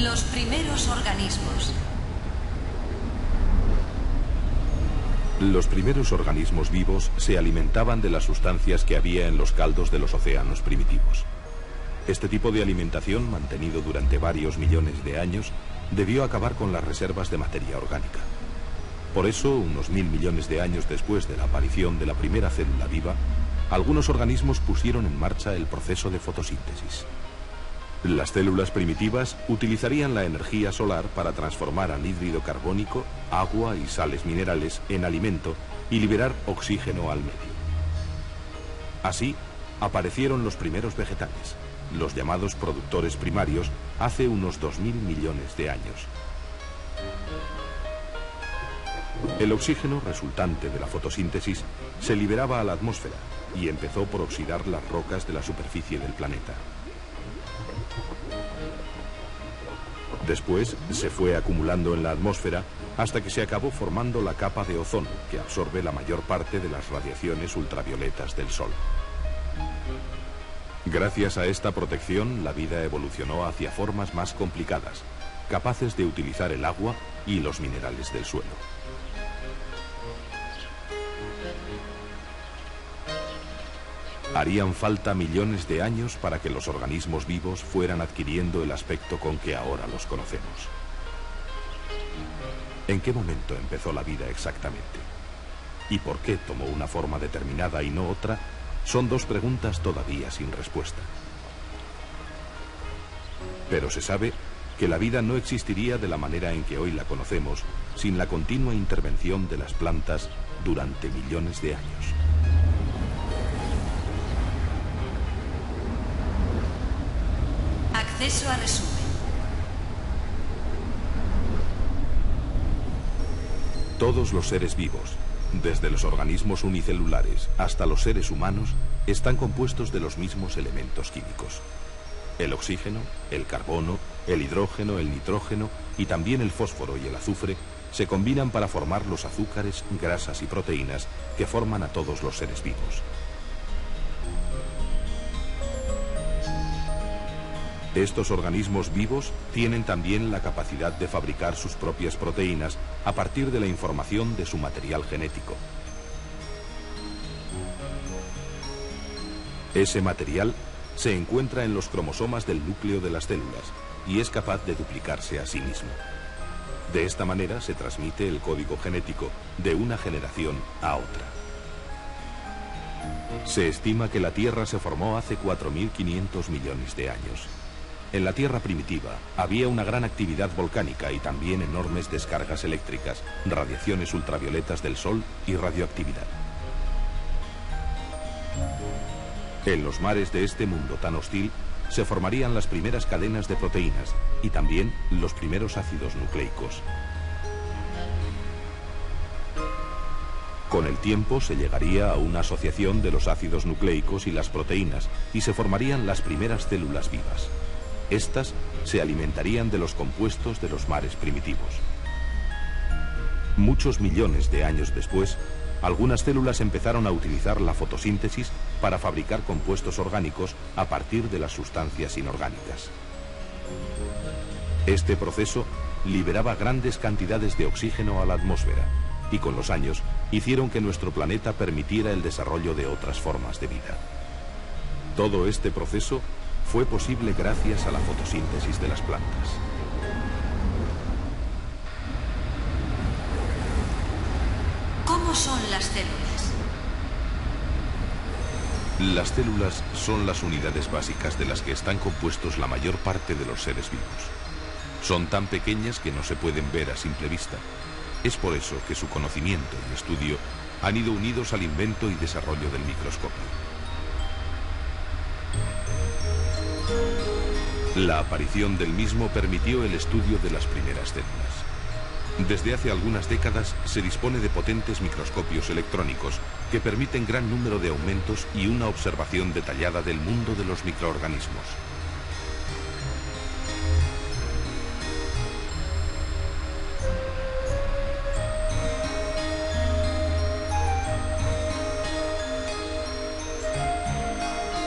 Los primeros organismos. Los primeros organismos vivos se alimentaban de las sustancias que había en los caldos de los océanos primitivos. Este tipo de alimentación, mantenido durante varios millones de años, debió acabar con las reservas de materia orgánica. Por eso, unos 1000 millones de años después de la aparición de la primera célula viva, algunos organismos pusieron en marcha el proceso de fotosíntesis. Las células primitivas utilizarían la energía solar para transformar anhídrido carbónico, agua y sales minerales en alimento y liberar oxígeno al medio. Así, aparecieron los primeros vegetales, los llamados productores primarios, hace unos 2000 millones de años. El oxígeno resultante de la fotosíntesis se liberaba a la atmósfera y empezó por oxidar las rocas de la superficie del planeta. Después se fue acumulando en la atmósfera hasta que se acabó formando la capa de ozono, que absorbe la mayor parte de las radiaciones ultravioletas del Sol. Gracias a esta protección, la vida evolucionó hacia formas más complicadas, capaces de utilizar el agua y los minerales del suelo. Harían falta millones de años para que los organismos vivos fueran adquiriendo el aspecto con que ahora los conocemos. ¿En qué momento empezó la vida exactamente? ¿Y por qué tomó una forma determinada y no otra? Son dos preguntas todavía sin respuesta. Pero se sabe que la vida no existiría de la manera en que hoy la conocemos sin la continua intervención de las plantas durante millones de años. Acceso a resumen. Todos los seres vivos, desde los organismos unicelulares hasta los seres humanos, están compuestos de los mismos elementos químicos. El oxígeno, el carbono, el hidrógeno, el nitrógeno y también el fósforo y el azufre se combinan para formar los azúcares, grasas y proteínas que forman a todos los seres vivos. Estos organismos vivos tienen también la capacidad de fabricar sus propias proteínas a partir de la información de su material genético. Ese material se encuentra en los cromosomas del núcleo de las células y es capaz de duplicarse a sí mismo. De esta manera se transmite el código genético de una generación a otra. Se estima que la Tierra se formó hace 4.500 millones de años. En la Tierra primitiva había una gran actividad volcánica y también enormes descargas eléctricas, radiaciones ultravioletas del Sol y radioactividad. En los mares de este mundo tan hostil se formarían las primeras cadenas de proteínas y también los primeros ácidos nucleicos. Con el tiempo se llegaría a una asociación de los ácidos nucleicos y las proteínas y se formarían las primeras células vivas. Estas se alimentarían de los compuestos de los mares primitivos. Muchos millones de años después, algunas células empezaron a utilizar la fotosíntesis para fabricar compuestos orgánicos a partir de las sustancias inorgánicas. Este proceso liberaba grandes cantidades de oxígeno a la atmósfera y con los años hicieron que nuestro planeta permitiera el desarrollo de otras formas de vida. Todo este proceso fue posible gracias a la fotosíntesis de las plantas. ¿Cómo son las células? Las células son las unidades básicas de las que están compuestos la mayor parte de los seres vivos. Son tan pequeñas que no se pueden ver a simple vista. Es por eso que su conocimiento y estudio han ido unidos al invento y desarrollo del microscopio. La aparición del mismo permitió el estudio de las primeras células. Desde hace algunas décadas se dispone de potentes microscopios electrónicos que permiten gran número de aumentos y una observación detallada del mundo de los microorganismos.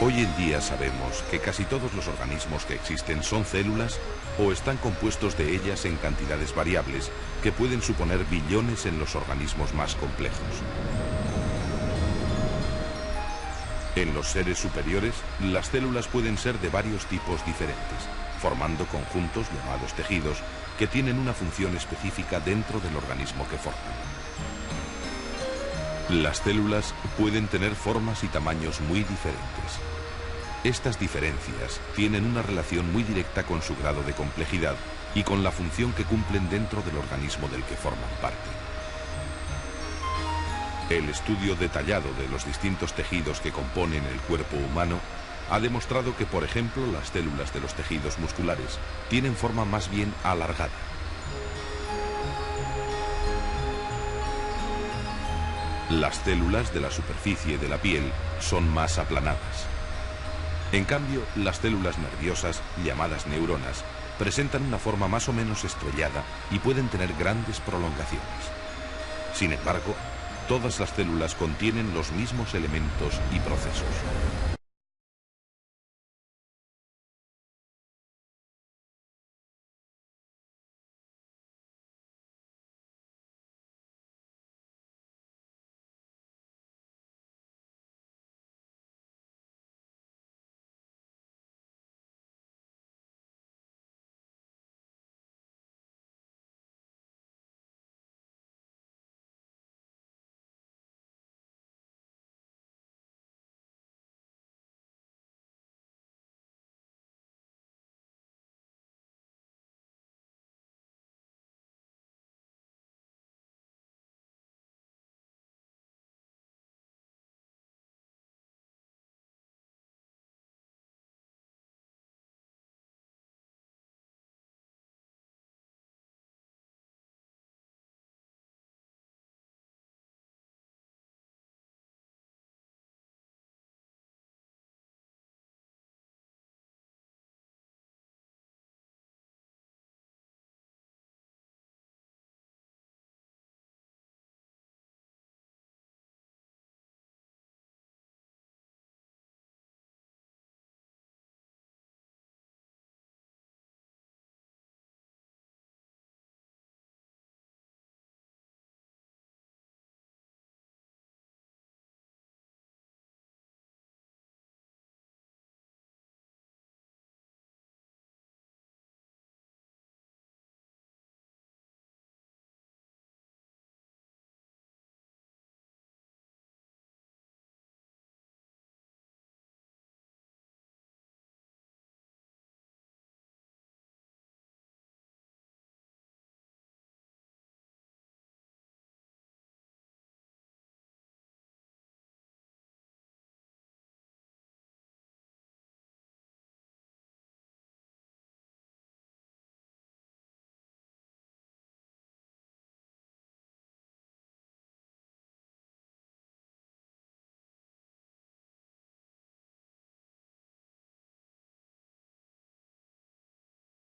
Hoy en día sabemos que casi todos los organismos que existen son células o están compuestos de ellas en cantidades variables que pueden suponer billones en los organismos más complejos. En los seres superiores, las células pueden ser de varios tipos diferentes, formando conjuntos llamados tejidos que tienen una función específica dentro del organismo que forman. Las células pueden tener formas y tamaños muy diferentes. Estas diferencias tienen una relación muy directa con su grado de complejidad y con la función que cumplen dentro del organismo del que forman parte. El estudio detallado de los distintos tejidos que componen el cuerpo humano ha demostrado que, por ejemplo, las células de los tejidos musculares tienen forma más bien alargada. Las células de la superficie de la piel son más aplanadas. En cambio, las células nerviosas, llamadas neuronas, presentan una forma más o menos estrellada y pueden tener grandes prolongaciones. Sin embargo, todas las células contienen los mismos elementos y procesos.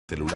Celular.